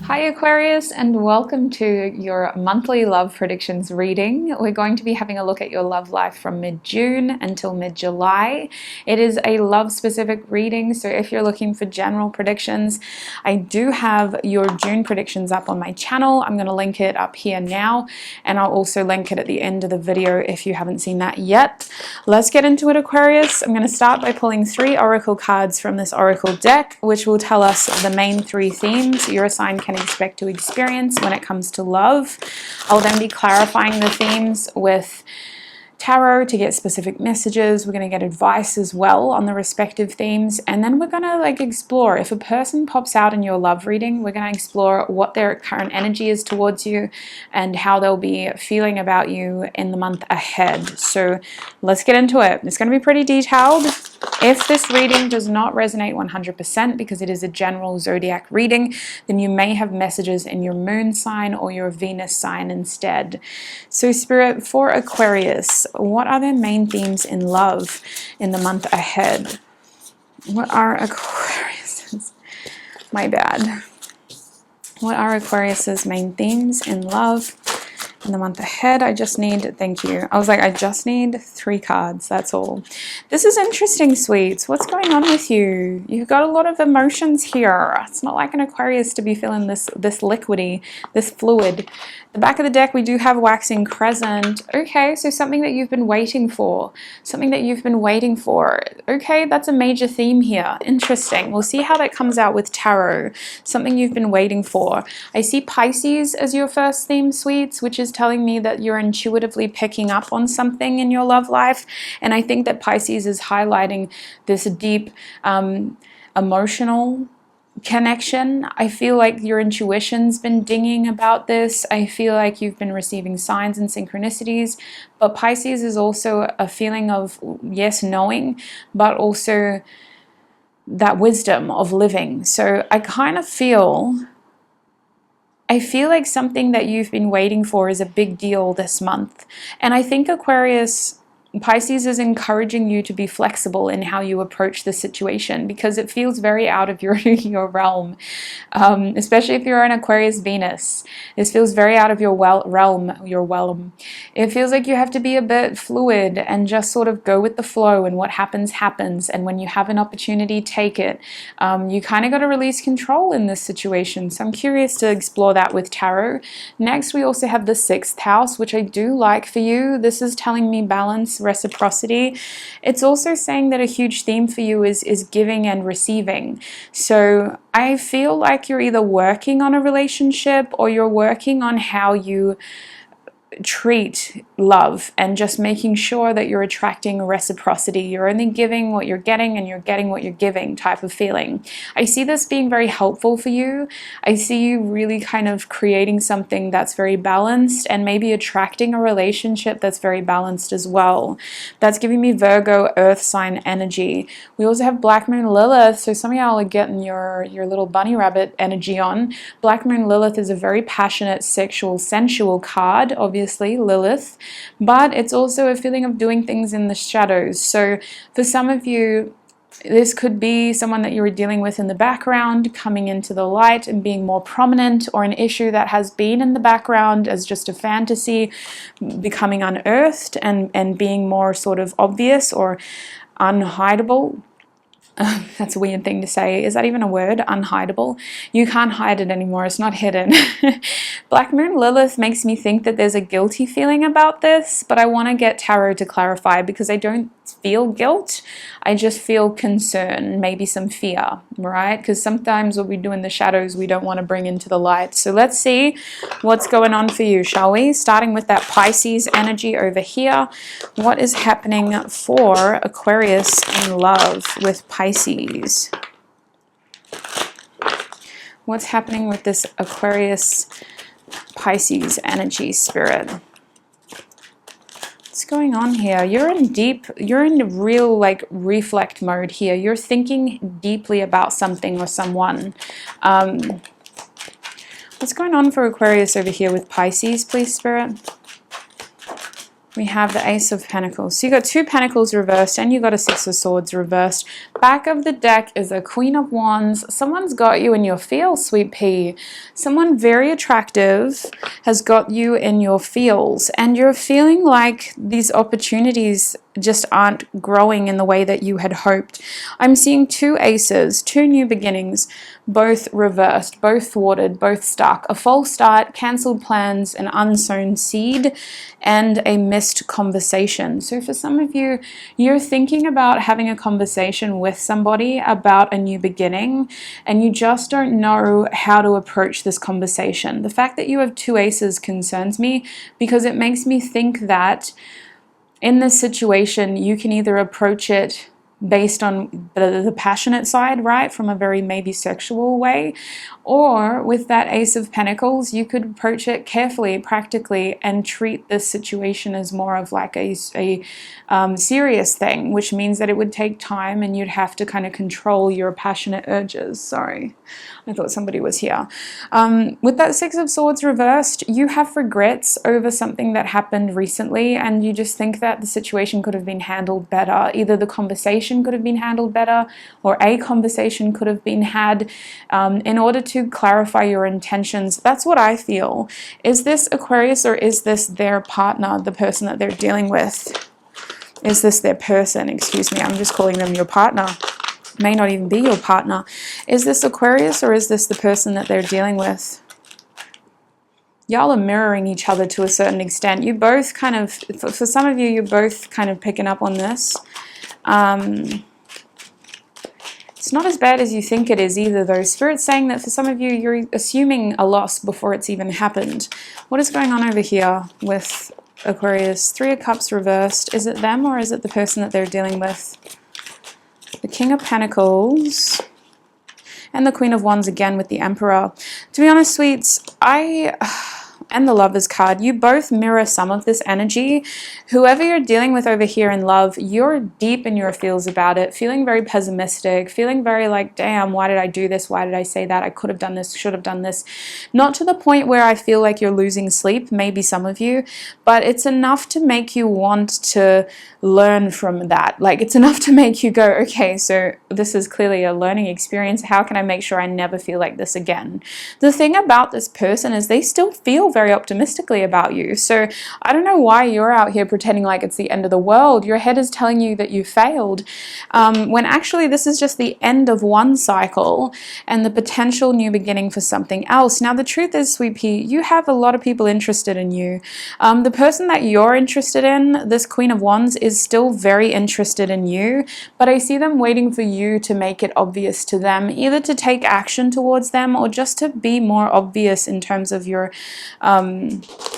Hi Aquarius, and welcome to your monthly love predictions reading. We're going to be having a look at your love life from mid-June until mid-July. It is a love specific reading, so if you're looking for general predictions, I do have your June predictions up on my channel. I'm going to link it up here now, and I'll also link it at the end of the video if you haven't seen that yet. Let's get into it, Aquarius. I'm going to start by pulling 3 oracle cards from this oracle deck, which will tell us the main 3 themes your sign can expect to experience when it comes to love. I'll then be clarifying the themes with tarot to get specific messages. We're going to get advice as well on the respective themes, and then we're going to explore. If a person pops out in your love reading, we're going to explore what their current energy is towards you and how they'll be feeling about you in the month ahead. So let's get into it. It's going to be pretty detailed. If this reading does not resonate 100% because it is a general zodiac reading, then you may have messages in your moon sign or your Venus sign instead. So Spirit, for Aquarius, what are their main themes in love in the month ahead? What are Aquarius's? My bad. What are Aquarius's main themes in love in the month ahead? I just need, thank you. I was like, I just need 3 cards, that's all. This is interesting, sweets. What's going on with you? You've got a lot of emotions here. It's not like an Aquarius to be feeling this liquidy, this fluid. The back of the deck, we do have waxing crescent. Okay, so something that you've been waiting for. Something that you've been waiting for. Okay, that's a major theme here. Interesting. We'll see how that comes out with tarot. Something you've been waiting for. I see Pisces as your first theme, sweets, which is telling me that you're intuitively picking up on something in your love life. And I think that Pisces is highlighting this deep emotional connection. I feel like your intuition's been dinging about this. I feel like you've been receiving signs and synchronicities, but Pisces is also a feeling of, yes, knowing, but also that wisdom of living. So I kind of feel like something that you've been waiting for is a big deal this month. And I think Pisces is encouraging you to be flexible in how you approach the situation, because it feels very out of your realm, especially if you're an Aquarius Venus. This feels very out of your realm. It feels like you have to be a bit fluid and just sort of go with the flow, and what happens, happens. And when you have an opportunity, take it. You kind of got to release control in this situation. So I'm curious to explore that with tarot. Next, we also have the 6th house, which I do like for you. This is telling me balance, reciprocity. It's also saying that a huge theme for you is giving and receiving. So I feel like you're either working on a relationship or you're working on how you treat love and just making sure that you're attracting reciprocity. You're only giving what you're getting and you're getting what you're giving type of feeling. I see this being very helpful for you. I see you really kind of creating something that's very balanced and maybe attracting a relationship that's very balanced as well. That's giving me Virgo earth sign energy. We also have Black Moon Lilith, so some of y'all are getting your little bunny rabbit energy on. Black Moon Lilith is a very passionate, sexual, sensual card, obviously Lilith, but it's also a feeling of doing things in the shadows. So for some of you, this could be someone that you were dealing with in the background coming into the light and being more prominent, or an issue that has been in the background as just a fantasy becoming unearthed and being more sort of obvious or unhideable. That's a weird thing to say. Is that even a word? Unhideable? You can't hide it anymore. It's not hidden. Black Moon Lilith makes me think that there's a guilty feeling about this, but I want to get tarot to clarify, because I don't feel guilt. I just feel concern, maybe some fear, right? Because sometimes what we do in the shadows, we don't want to bring into the light. So let's see what's going on for you, shall we? Starting with that Pisces energy over here. What is happening for Aquarius in love with Pisces? What's happening with this Aquarius Pisces energy, Spirit? What's going on here? You're in real reflect mode here. You're thinking deeply about something or someone. What's going on for Aquarius over here with Pisces, please, Spirit? We have the Ace of Pentacles. So you got 2 Pentacles reversed and you got a 6 of Swords reversed. Back of the deck is a Queen of Wands. Someone's got you in your feels, sweet pea. Someone very attractive has got you in your feels, and you're feeling like these opportunities just aren't growing in the way that you had hoped. I'm seeing two aces, two new beginnings, both reversed, both thwarted, both stuck. A false start, cancelled plans, an unsown seed, and a missed conversation. So for some of you, you're thinking about having a conversation with somebody about a new beginning, and you just don't know how to approach this conversation. The fact that you have two aces concerns me, because it makes me think that in this situation, you can either approach it based on the passionate side, right, from a very maybe sexual way, or with that Ace of Pentacles, you could approach it carefully, practically, and treat this situation as more of like a serious thing, which means that it would take time and you'd have to kind of control your passionate urges. Sorry, I thought somebody was here. With that Six of Swords reversed, you have regrets over something that happened recently, and you just think that the situation could have been handled better. Either the conversation could have been handled better, or a conversation could have been had in order to clarify your intentions. That's what I feel. Is this Aquarius, or is this their partner, the person that they're dealing with? Is this their person? Excuse me, I'm just calling them your partner. May not even be your partner. Is this Aquarius, or is this the person that they're dealing with? Y'all are mirroring each other to a certain extent. You both kind of, for some of you, you're both kind of picking up on this. It's not as bad as you think it is either, though. Spirit's saying that for some of you, you're assuming a loss before it's even happened. What is going on over here with Aquarius? Three of Cups reversed. Is it them, or is it the person that they're dealing with? The King of Pentacles and the Queen of Wands again with the Emperor. To be honest, sweets, and the Lovers card, you both mirror some of this energy. Whoever you're dealing with over here in love, you're deep in your feels about it, feeling very pessimistic, feeling very like, damn, why did I do this? Why did I say that? I could have done this, should have done this. Not to the point where I feel like you're losing sleep, maybe some of you, but it's enough to make you want to learn from that. Like, it's enough to make you go, okay, so this is clearly a learning experience. How can I make sure I never feel like this again? The thing about this person is they still feel very optimistically about you. So I don't know why you're out here pretending like it's the end of the world. Your head is telling you that you failed, when actually this is just the end of one cycle and the potential new beginning for something else. Now the truth is, sweet pea, you have a lot of people interested in you. The person that you're interested in, this Queen of Wands, is still very interested in you, but I see them waiting for you to make it obvious to them, either to take action towards them or just to be more obvious in terms of your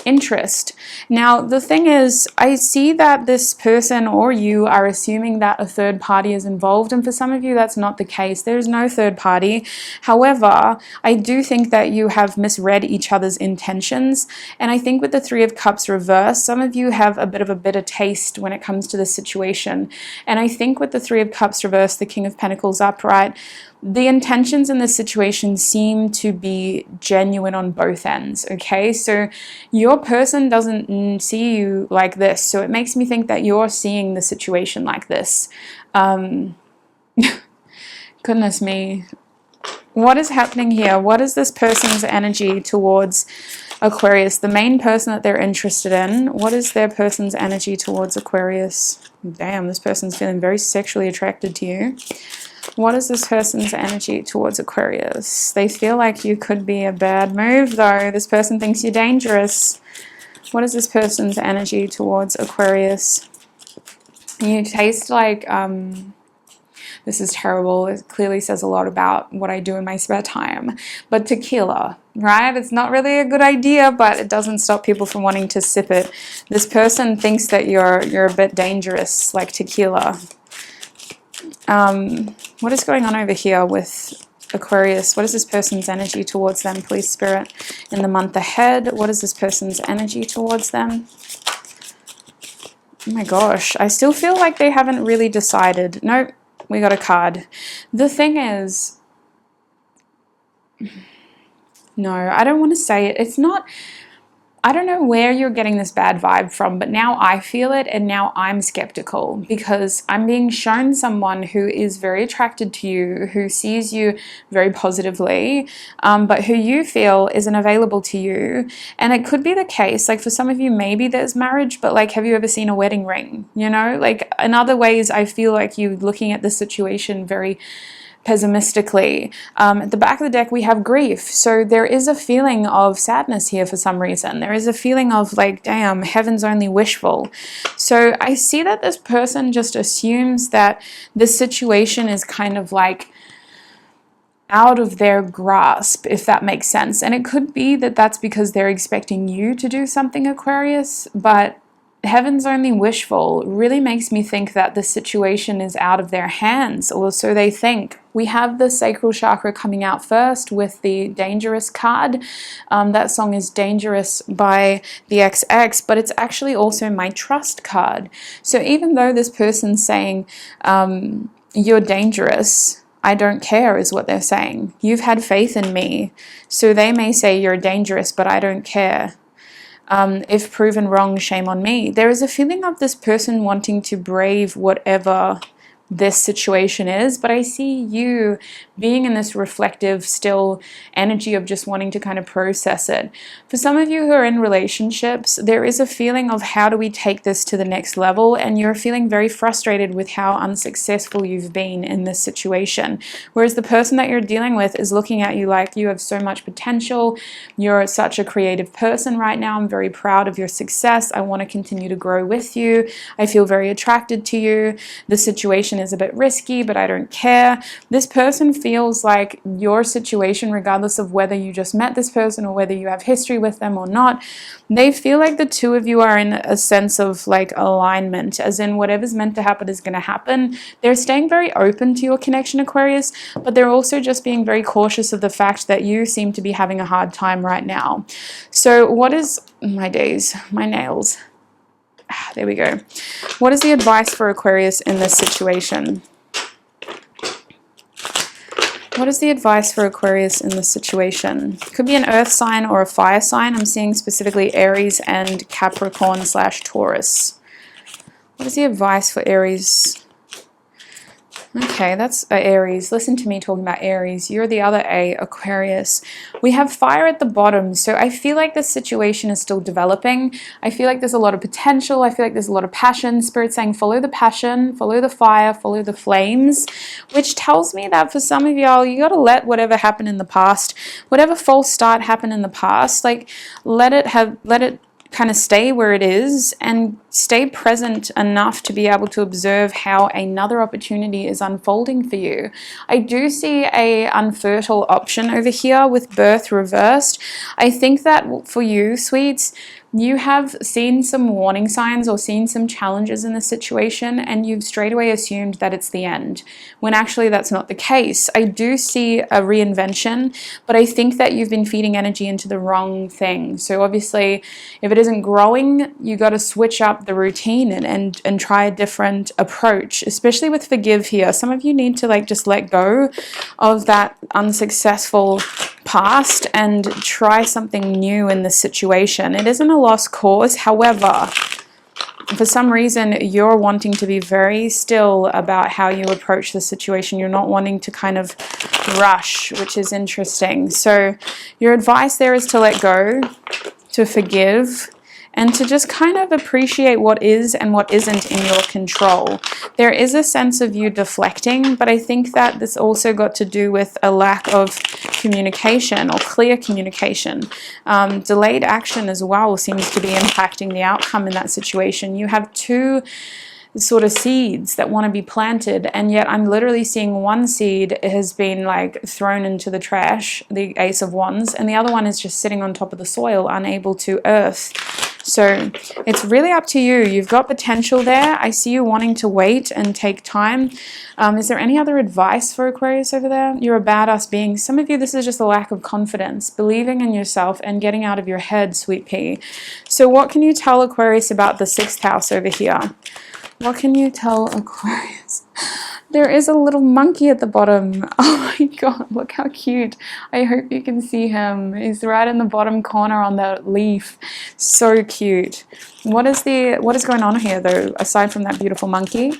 interest. Now the thing is, I see that this person or you are assuming that a third party is involved, and for some of you that's not the case. There's no third party. However, I do think that you have misread each other's intentions, and I think with the Three of Cups reversed, some of you have a bit of a bitter taste when it comes to this situation. And I think with the Three of Cups reversed, the King of Pentacles upright, the intentions in this situation seem to be genuine on both ends, okay? So your person doesn't see you like this, so it makes me think that you're seeing the situation like this. Goodness me. What is happening here? What is this person's energy towards Aquarius? The main person that they're interested in, what is their person's energy towards Aquarius? Damn, this person's feeling very sexually attracted to you. What is this person's energy towards Aquarius? They feel like you could be a bad move, though. This person thinks you're dangerous. What is this person's energy towards Aquarius? You taste like, this is terrible. It clearly says a lot about what I do in my spare time. But tequila, right? It's not really a good idea, but it doesn't stop people from wanting to sip it. This person thinks that you're a bit dangerous, like tequila. What is going on over here with Aquarius? What is this person's energy towards them, please, Spirit? In the month ahead, what is this person's energy towards them? Oh my gosh, I still feel like they haven't really decided. Nope, we got a card. The thing is, no, I don't want to say it. It's not I don't know where you're getting this bad vibe from, but now I feel it, and now I'm skeptical because I'm being shown someone who is very attracted to you, who sees you very positively, but who you feel isn't available to you. And it could be the case, like for some of you, maybe there's marriage, but like, have you ever seen a wedding ring? You know, like in other ways, I feel like you're looking at the situation very pessimistically. At the back of the deck, we have grief. So there is a feeling of sadness here for some reason. There is a feeling of like, damn, heaven's only wishful. So I see that this person just assumes that this situation is kind of like out of their grasp, if that makes sense. And it could be that that's because they're expecting you to do something, Aquarius, but heaven's only wishful really makes me think that the situation is out of their hands, or so they think. We have the sacral chakra coming out first with the Dangerous card. That song is Dangerous by the XX, but it's actually also my Trust card. So even though this person's saying, you're dangerous, I don't care is what they're saying. You've had faith in me. So they may say you're dangerous, but I don't care. If proven wrong, shame on me. There is a feeling of this person wanting to brave whatever this situation is, but I see you being in this reflective, still energy of just wanting to kind of process it. For some of you who are in relationships, there is a feeling of how do we take this to the next level, and you're feeling very frustrated with how unsuccessful you've been in this situation. Whereas the person that you're dealing with is looking at you like you have so much potential, you're such a creative person right now, I'm very proud of your success, I want to continue to grow with you, I feel very attracted to you, the situation is a bit risky, but I don't care. This person feels like your situation, regardless of whether you just met this person or whether you have history with them or not, they feel like the two of you are in a sense of like alignment, as in whatever's meant to happen is going to happen. They're staying very open to your connection, Aquarius, but they're also just being very cautious of the fact that you seem to be having a hard time right now. So what is, my days, my nails. There we go. What is the advice for Aquarius in this situation? What is the advice for Aquarius in this situation? Could be an earth sign or a fire sign. I'm seeing specifically Aries and Capricorn/Taurus. What is the advice for Aries? Okay, that's Aries. Listen to me talking about Aries. You're the other A, Aquarius. We have fire at the bottom, so I feel like this situation is still developing. I feel like there's a lot of potential. I feel like there's a lot of passion. Spirit saying follow the passion, follow the fire, follow the flames, which tells me that for some of y'all, you got to let whatever happened in the past, whatever false start happened in the past, like let it kind of stay where it is and stay present enough to be able to observe how another opportunity is unfolding for you. I do see a unfertile option over here with birth reversed. I think that for you, sweets, you have seen some warning signs or seen some challenges in the situation, and you've straight away assumed that it's the end, when actually that's not the case. I do see a reinvention, but I think that you've been feeding energy into the wrong thing. So obviously, if it isn't growing, you got to switch up the routine and try a different approach, especially with forgive here. Some of you need to like just let go of that unsuccessful past and try something new in this situation. It isn't a lost cause. However, for some reason, you're wanting to be very still about how you approach the situation. You're not wanting to kind of rush, which is interesting. So your advice there is to let go, to forgive, and to just kind of appreciate what is and what isn't in your control. There is a sense of you deflecting, but I think that this also got to do with a lack of communication or clear communication. Delayed action as well seems to be impacting the outcome in that situation. You have two sort of seeds that want to be planted, and yet I'm literally seeing one seed has been like thrown into the trash, the Ace of Wands, and the other one is just sitting on top of the soil, unable to earth. So it's really up to you. You've got potential there. I see you wanting to wait and take time. Is there any other advice for Aquarius over there? You're a badass being. Some of you, this is just a lack of confidence, believing in yourself and getting out of your head, sweet pea. So what can you tell Aquarius about the 6th house over here? What can you tell Aquarius? There is a little monkey at the bottom. Oh my god, look how cute. I hope you can see him. He's right in the bottom corner on the leaf. So cute. What is going on here though, aside from that beautiful monkey?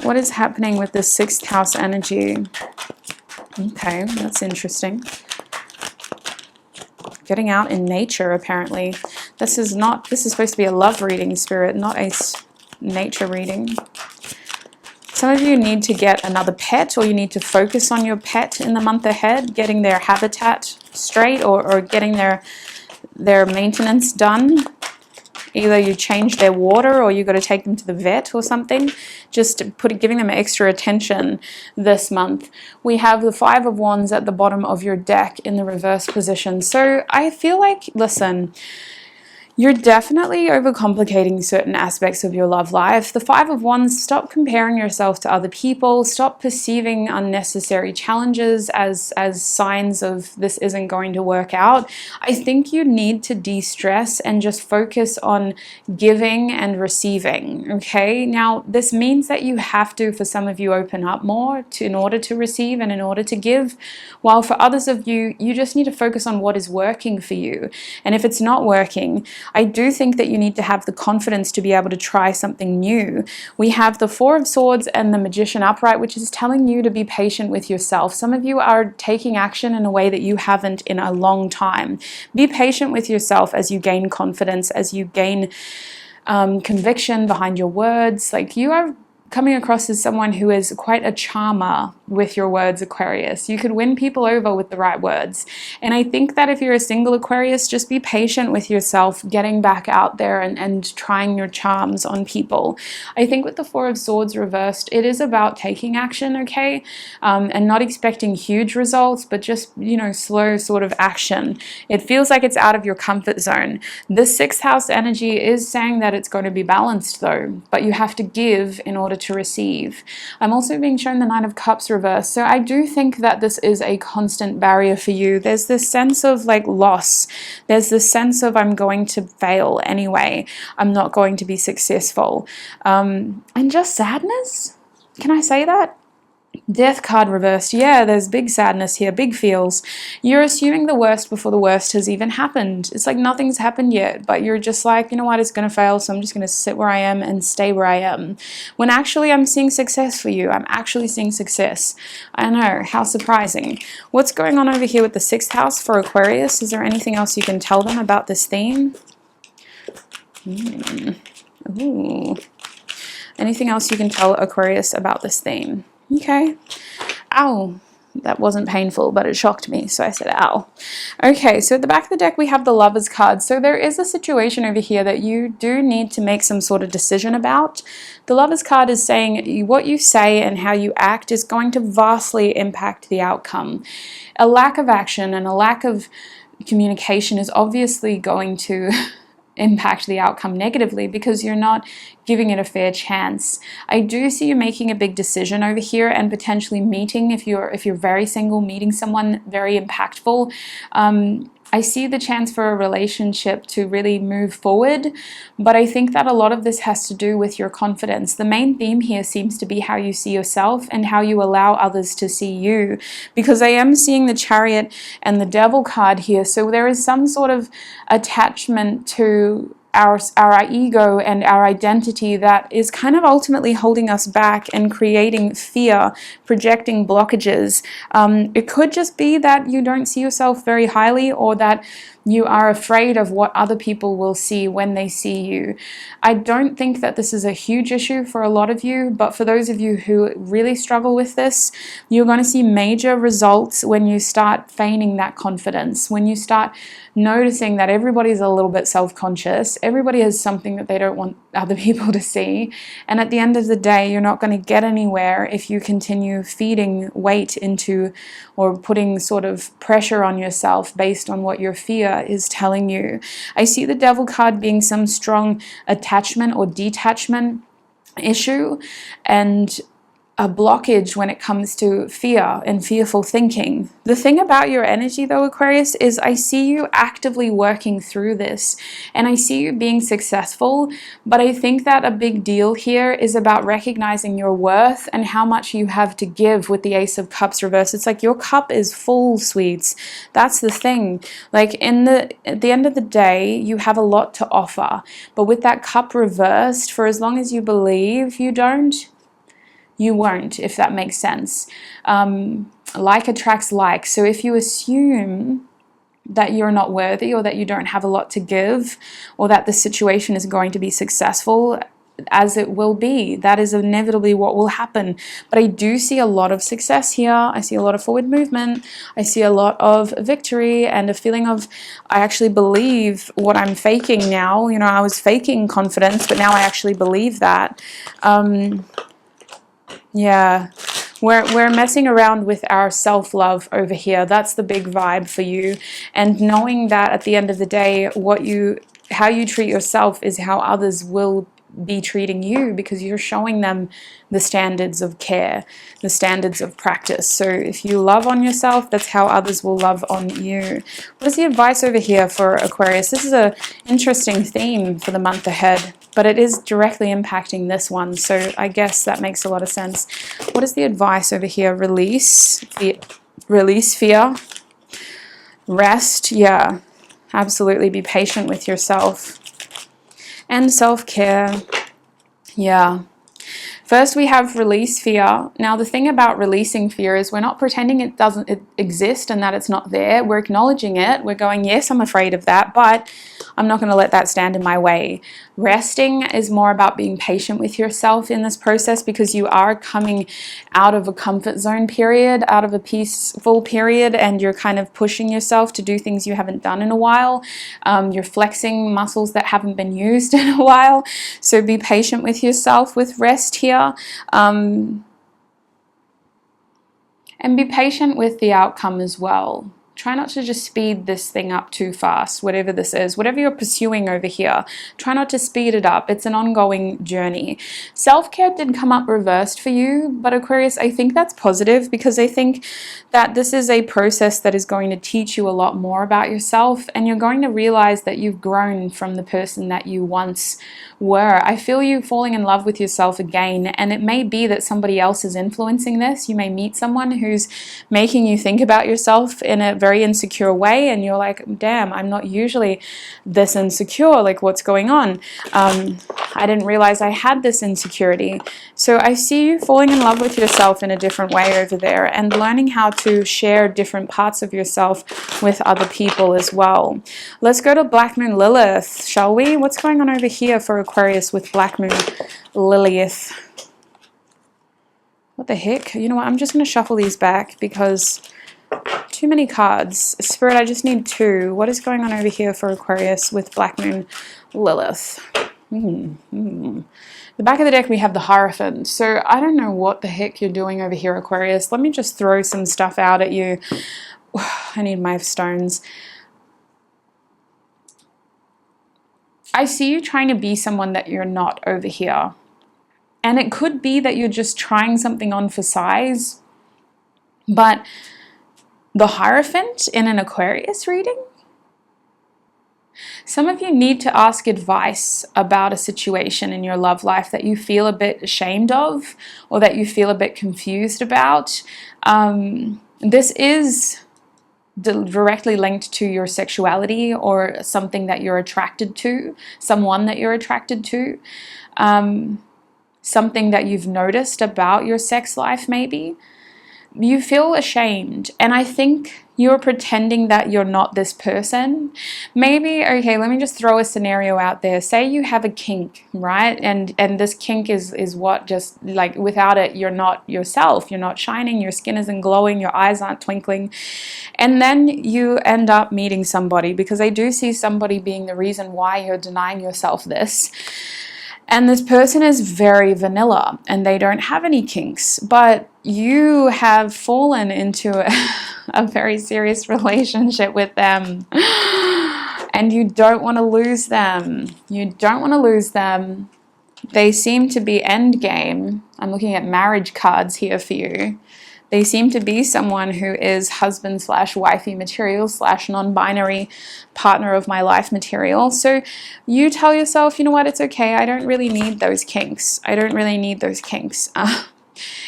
What is happening with this 6th house energy? Okay, that's interesting. Getting out in nature, apparently. This is supposed to be a love reading, Spirit, not a nature reading. Some of you need to get another pet, or you need to focus on your pet in the month ahead, getting their habitat straight, or getting their maintenance done. Either you change their water, or you got to take them to the vet or something. Just giving them extra attention this month. We have the 5 of Wands at the bottom of your deck in the reverse position. So I feel like, listen, you're definitely overcomplicating certain aspects of your love life. The 5 of Wands, stop comparing yourself to other people. Stop perceiving unnecessary challenges as signs of this isn't going to work out. I think you need to de-stress and just focus on giving and receiving, okay? Now, this means that you have to, for some of you, open up more in order to receive and in order to give, while for others of you, you just need to focus on what is working for you. And if it's not working, I do think that you need to have the confidence to be able to try something new. We have the 4 of Swords and the Magician upright, which is telling you to be patient with yourself. Some of you are taking action in a way that you haven't in a long time. Be patient with yourself as you gain confidence, as you gain conviction behind your words. Like, you are coming across as someone who is quite a charmer with your words, Aquarius. You could win people over with the right words. And I think that if you're a single Aquarius, just be patient with yourself, getting back out there and trying your charms on people. I think with the 4 of Swords reversed, it is about taking action, okay? And not expecting huge results, but just, slow sort of action. It feels like it's out of your comfort zone. This 6th house energy is saying that it's going to be balanced though, but you have to give in order to receive. I'm also being shown the 9 of Cups reversed, so I do think that this is a constant barrier for you. There's this sense of like loss. There's this sense of, I'm going to fail anyway. I'm not going to be successful. And just sadness? Can I say that? Death card reversed. Yeah, there's big sadness here, big feels. You're assuming the worst before the worst has even happened. It's like nothing's happened yet, but you're just like, you know what, it's going to fail, so I'm just going to sit where I am and stay where I am. When actually I'm seeing success for you. I'm actually seeing success. I know, how surprising. What's going on over here with the 6th house for Aquarius? Is there anything else you can tell them about this theme? Ooh. Anything else you can tell Aquarius about this theme? Okay. Ow. That wasn't painful, but it shocked me, so I said ow. Okay, so at the back of the deck we have the Lovers card. So there is a situation over here that you do need to make some sort of decision about. The Lovers card is saying what you say and how you act is going to vastly impact the outcome. A lack of action and a lack of communication is obviously going to impact the outcome negatively because you're not giving it a fair chance. I do see you making a big decision over here and potentially meeting, if you're very single, meeting someone very impactful. I see the chance for a relationship to really move forward, but I think that a lot of this has to do with your confidence. The main theme here seems to be how you see yourself and how you allow others to see you, because I am seeing the Chariot and the Devil card here, so there is some sort of attachment to our ego and our identity that is kind of ultimately holding us back and creating fear, projecting blockages. It could just be that you don't see yourself very highly, or that you are afraid of what other people will see when they see you. I don't think that this is a huge issue for a lot of you, but for those of you who really struggle with this, you're going to see major results when you start feigning that confidence, when you start noticing that everybody's a little bit self-conscious, everybody has something that they don't want other people to see, and at the end of the day, you're not going to get anywhere if you continue feeding weight into, or putting sort of pressure on yourself based on what your fear is telling you. I see the Devil card being some strong attachment or detachment issue, and a blockage when it comes to fear and fearful thinking. The thing about your energy though, Aquarius, is I see you actively working through this and I see you being successful, but I think that a big deal here is about recognizing your worth and how much you have to give with the Ace of Cups reversed. It's like your cup is full, sweets. That's the thing. Like at the end of the day, you have a lot to offer, but with that cup reversed, for as long as you believe you won't, if that makes sense. Like attracts like. So if you assume that you're not worthy or that you don't have a lot to give or that the situation is going to be successful, as it will be, that is inevitably what will happen. But I do see a lot of success here. I see a lot of forward movement. I see a lot of victory and a feeling of, I actually believe what I'm faking now. You know, I was faking confidence, but now I actually believe that. Yeah, we're messing around with our self-love over here. That's the big vibe for you. And knowing that at the end of the day, how you treat yourself is how others will be treating you, because you're showing them the standards of care, the standards of practice. So if you love on yourself, that's how others will love on you. What is the advice over here for Aquarius? This is an interesting theme for the month ahead, but it is directly impacting this one, so I guess that makes a lot of sense. What is the advice over here? Release fear, rest, yeah, absolutely, be patient with yourself, and self-care, yeah. First, we have release fear. Now, the thing about releasing fear is we're not pretending it doesn't exist and that it's not there. We're acknowledging it. We're going, yes, I'm afraid of that, but I'm not going to let that stand in my way. Resting is more about being patient with yourself in this process, because you are coming out of a comfort zone period, out of a peaceful period, and you're kind of pushing yourself to do things you haven't done in a while. You're flexing muscles that haven't been used in a while. So be patient with yourself with rest here. And be patient with the outcome as well. Try not to just speed this thing up too fast, whatever this is, whatever you're pursuing over here. Try not to speed it up. It's an ongoing journey. Self-care did come up reversed for you, but Aquarius, I think that's positive, because I think that this is a process that is going to teach you a lot more about yourself, and you're going to realize that you've grown from the person that you once were. I feel you falling in love with yourself again, and it may be that somebody else is influencing this. You may meet someone who's making you think about yourself in a very insecure way, and you're like, damn, I'm not usually this insecure, like what's going on? I didn't realize I had this insecurity. So I see you falling in love with yourself in a different way over there, and learning how to share different parts of yourself with other people as well. Let's go to Black Moon Lilith, shall we? What's going on over here for Aquarius with Black Moon Lilith? What the heck? You know what? I'm just going to shuffle these back because too many cards. Spirit, I just need two. What is going on over here for Aquarius with Black Moon Lilith? The back of the deck, we have the Hierophant. So I don't know what the heck you're doing over here, Aquarius. Let me just throw some stuff out at you. I need my stones. I see you trying to be someone that you're not over here. And it could be that you're just trying something on for size. But the Hierophant in an Aquarius reading? Some of you need to ask advice about a situation in your love life that you feel a bit ashamed of, or that you feel a bit confused about. This is directly linked to your sexuality, or something that you're attracted to, someone that you're attracted to, something that you've noticed about your sex life maybe. You feel ashamed, and I think you're pretending that you're not this person. Maybe, okay, let me just throw a scenario out there. Say you have a kink, right? And this kink is what, just like without it, you're not yourself. You're not shining, your skin isn't glowing, your eyes aren't twinkling. And then you end up meeting somebody, because I do see somebody being the reason why you're denying yourself this. And this person is very vanilla and they don't have any kinks, but you have fallen into a very serious relationship with them and you don't want to lose them. You don't want to lose them. They seem to be endgame. I'm looking at marriage cards here for you. They seem to be someone who is husband slash wifey material slash non-binary partner of my life material. So you tell yourself, you know what, it's okay. I don't really need those kinks. I don't really need those kinks.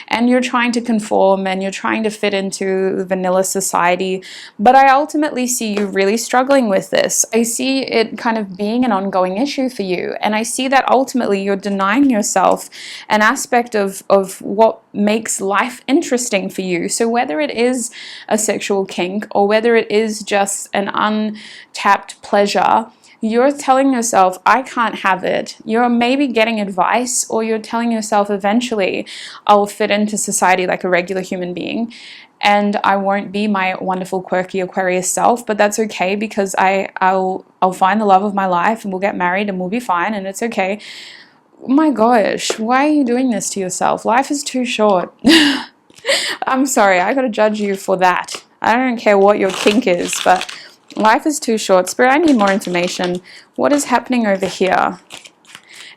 And you're trying to conform and you're trying to fit into vanilla society. But I ultimately see you really struggling with this. I see it kind of being an ongoing issue for you. And I see that ultimately you're denying yourself an aspect of what makes life interesting for you. So whether it is a sexual kink or whether it is just an untapped pleasure, you're telling yourself, I can't have it. You're maybe getting advice, or you're telling yourself eventually I'll fit into society like a regular human being and I won't be my wonderful quirky Aquarius self, but that's okay because I'll find the love of my life and we'll get married and we'll be fine and it's okay. My gosh, why are you doing this to yourself? Life is too short. I'm sorry, I gotta judge you for that. I don't care what your kink is, but life is too short. Spirit, I need more information. What is happening over here?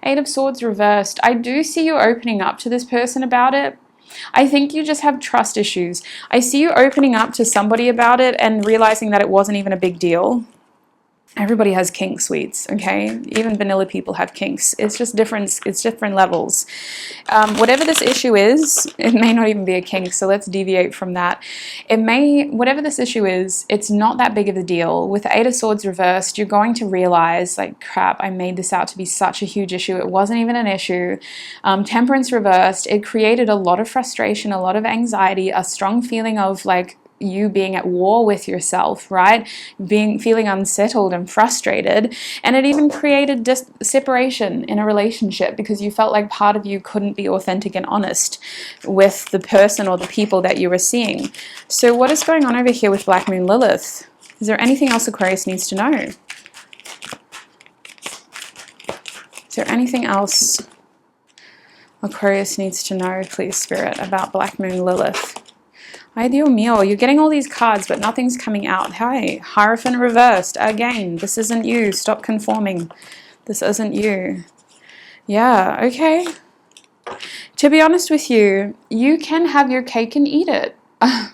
Eight of Swords reversed. I do see you opening up to this person about it. I think you just have trust issues. I see you opening up to somebody about it and realizing that it wasn't even a big deal. Everybody has kinks, sweets, okay? Even vanilla people have kinks. It's just different, it's different levels. Whatever this issue is, it may not even be a kink, so let's deviate from that. Whatever this issue is, it's not that big of a deal. With the Eight of Swords reversed, you're going to realize, like, crap, I made this out to be such a huge issue. It wasn't even an issue. Temperance reversed, it created a lot of frustration, a lot of anxiety, a strong feeling of, like, you being at war with yourself, right? Feeling unsettled and frustrated. And it even created separation in a relationship because you felt like part of you couldn't be authentic and honest with the person or the people that you were seeing. So what is going on over here with Black Moon Lilith? Is there anything else Aquarius needs to know? Is there anything else Aquarius needs to know, please, Spirit, about Black Moon Lilith? Ay, Dios mío, you're getting all these cards, but nothing's coming out. Hi, Hierophant reversed. Again, this isn't you. Stop conforming. This isn't you. Yeah, okay. To be honest with you, you can have your cake and eat it.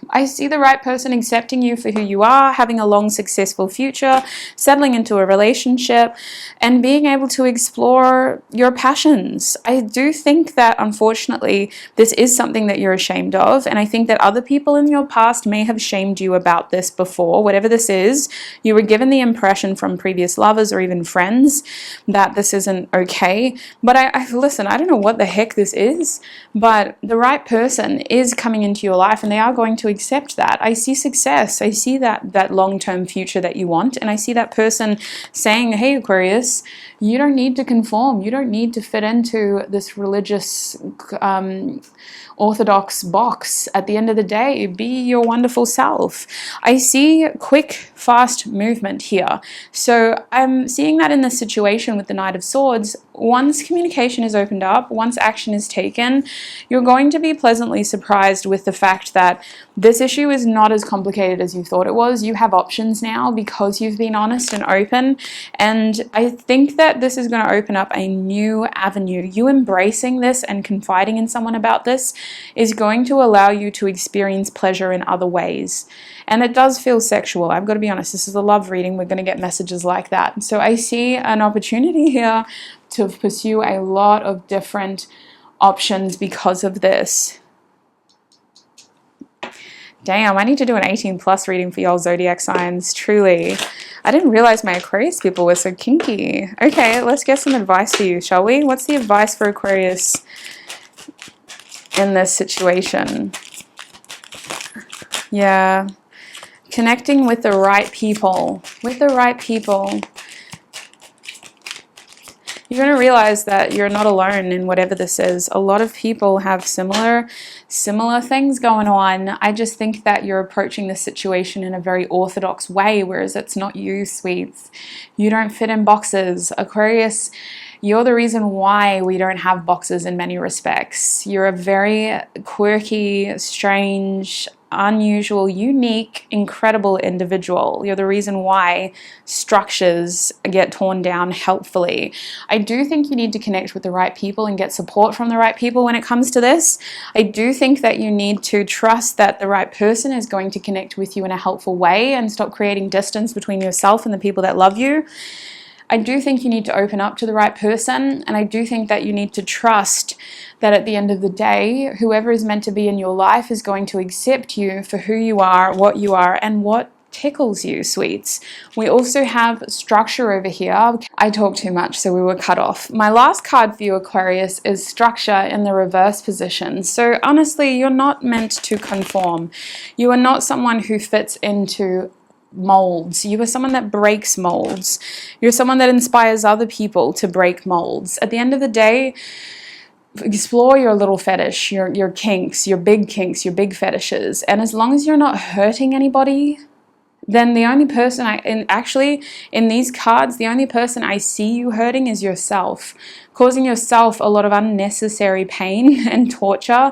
I see the right person accepting you for who you are, having a long, successful future, settling into a relationship, and being able to explore your passions. I do think that, unfortunately, this is something that you're ashamed of, and I think that other people in your past may have shamed you about this before. Whatever this is, you were given the impression from previous lovers or even friends that this isn't okay. But listen, I don't know what the heck this is, but the right person is coming into your life, and they are going to accept that. I see success. I see that long-term future that you want, and I see that person saying, hey, Aquarius, you don't need to conform. You don't need to fit into this religious orthodox box. At the end of the day, be your wonderful self. I see quick, fast movement here. So I'm seeing that in this situation with the Knight of Swords. Once communication is opened up, once action is taken, you're going to be pleasantly surprised with the fact that this issue is not as complicated as you thought it was. You have options now because you've been honest and open. And I think that this is going to open up a new avenue. You embracing this and confiding in someone about this is going to allow you to experience pleasure in other ways. And it does feel sexual. I've got to be honest, this is a love reading. We're going to get messages like that. So I see an opportunity here to pursue a lot of different options because of this. Damn, I need to do an 18 plus reading for y'all zodiac signs, truly. I didn't realize my Aquarius people were so kinky. Okay, let's get some advice for you, shall we? What's the advice for Aquarius in this situation? Yeah, connecting with the right people. With the right people. You're going to realize that you're not alone in whatever this is. A lot of people have similar things going on. I just think that you're approaching this situation in a very orthodox way, whereas it's not you, sweets. You don't fit in boxes. Aquarius, you're the reason why we don't have boxes in many respects. You're a very quirky, strange, unusual, unique, incredible individual. You're the reason why structures get torn down helpfully. I do think you need to connect with the right people and get support from the right people when it comes to this. I do think that you need to trust that the right person is going to connect with you in a helpful way and stop creating distance between yourself and the people that love you. I do think you need to open up to the right person, and I do think that you need to trust that at the end of the day, whoever is meant to be in your life is going to accept you for who you are, and what tickles you, sweets. We also have structure over here. I talk too much, so we were cut off. My last card for you, Aquarius, is structure in the reverse position. So honestly, you're not meant to conform. You are not someone who fits into molds. You are someone that breaks molds. You're someone that inspires other people to break molds. At the end of the day, explore your little fetish, your kinks, your big fetishes. And as long as you're not hurting anybody, then the only person in these cards, the only person I see you hurting is yourself, causing yourself a lot of unnecessary pain and torture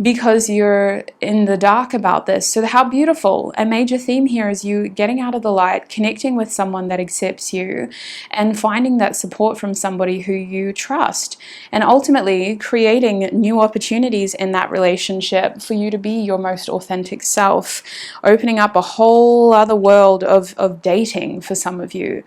because you're in the dark about this. So how beautiful. A major theme here is you getting out of the light, connecting with someone that accepts you, and finding that support from somebody who you trust, and ultimately creating new opportunities in that relationship for you to be your most authentic self, opening up a whole other world of dating for some of you.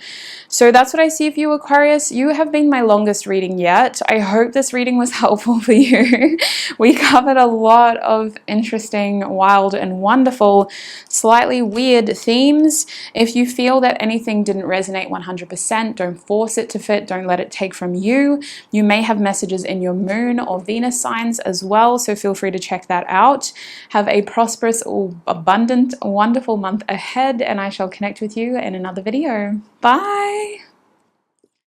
So that's what I see for you, Aquarius. You have been my longest reading yet. I hope this reading was helpful for you. We covered a lot of interesting, wild, and wonderful, slightly weird themes. If you feel that anything didn't resonate 100%, don't force it to fit. Don't let it take from you. You may have messages in your moon or Venus signs as well, so feel free to check that out. Have a prosperous, abundant, wonderful month ahead, and I shall connect with you in another video. Bye!